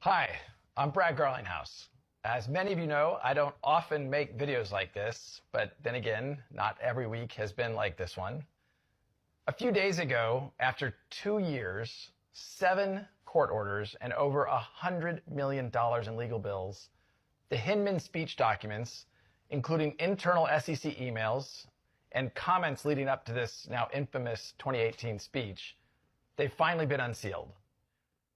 Hi, I'm Brad Garlinghouse. As many of you know, I don't often make videos like this, but then again, not every week has been like this one. A few days ago, after 2 years, 7 court orders, and over $100 million in legal bills, the Hinman speech documents, including internal SEC emails and comments leading up to this now infamous 2018 speech, they've finally been unsealed.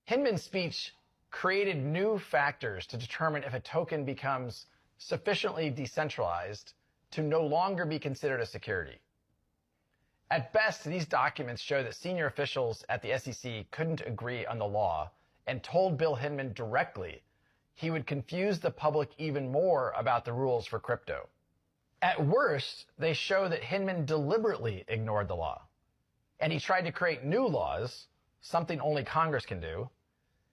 Hinman's speech created new factors to determine if a token becomes sufficiently decentralized to no longer be considered a security. At best, these documents show that senior officials at the SEC couldn't agree on the law and told Bill Hinman directly he would confuse the public even more about the rules for crypto. At worst, they show that Hinman deliberately ignored the law, and he tried to create new laws, something only Congress can do.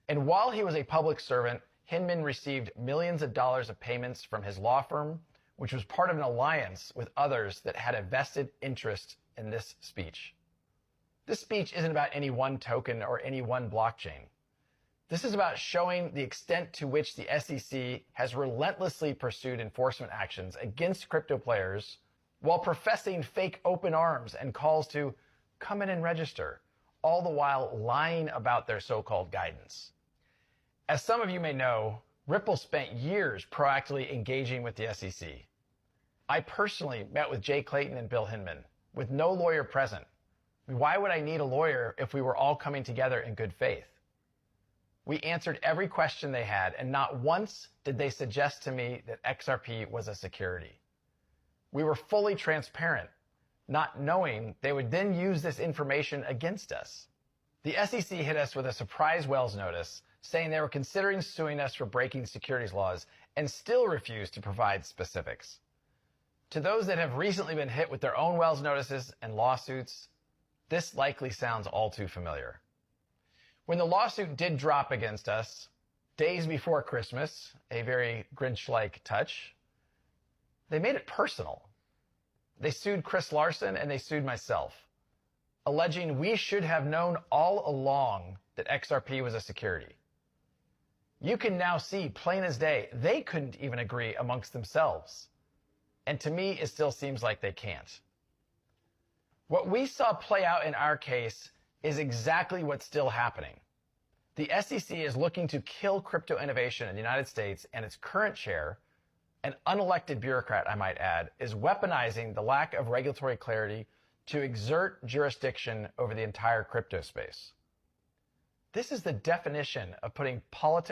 And while he was a public servant, Hinman received millions of dollars of payments from his law firm, which was part of an alliance with others that had a vested interest in this speech. This speech isn't about any one token or any one blockchain. This is about showing the extent to which the SEC has relentlessly pursued enforcement actions against crypto players while professing fake open arms and calls to come in and register, all the while lying about their so-called guidance. As some of you may know, Ripple spent years proactively engaging with the SEC. I personally met with Jay Clayton and Bill Hinman, with no lawyer present. Why would I need a lawyer if we were all coming together in good faith? We answered every question they had, and not once did they suggest to me that XRP was a security. We were fully transparent, not knowing they would then use this information against us. The SEC hit us with a surprise Wells notice saying they were considering suing us for breaking securities laws and still refused to provide specifics. To those that have recently been hit with their own Wells notices and lawsuits, this likely sounds all too familiar. When the lawsuit did drop against us, days before Christmas, a very Grinch-like touch, they made it personal. They sued Chris Larsen and they sued myself, alleging we should have known all along that XRP was a security. You can now see plain as day, they couldn't even agree amongst themselves. And to me, it still seems like they can't. What we saw play out in our case is exactly what's still happening. The SEC is looking to kill crypto innovation in the United States, and its current chair, an unelected bureaucrat, I might add, is weaponizing the lack of regulatory clarity to exert jurisdiction over the entire crypto space. This is the definition of putting politics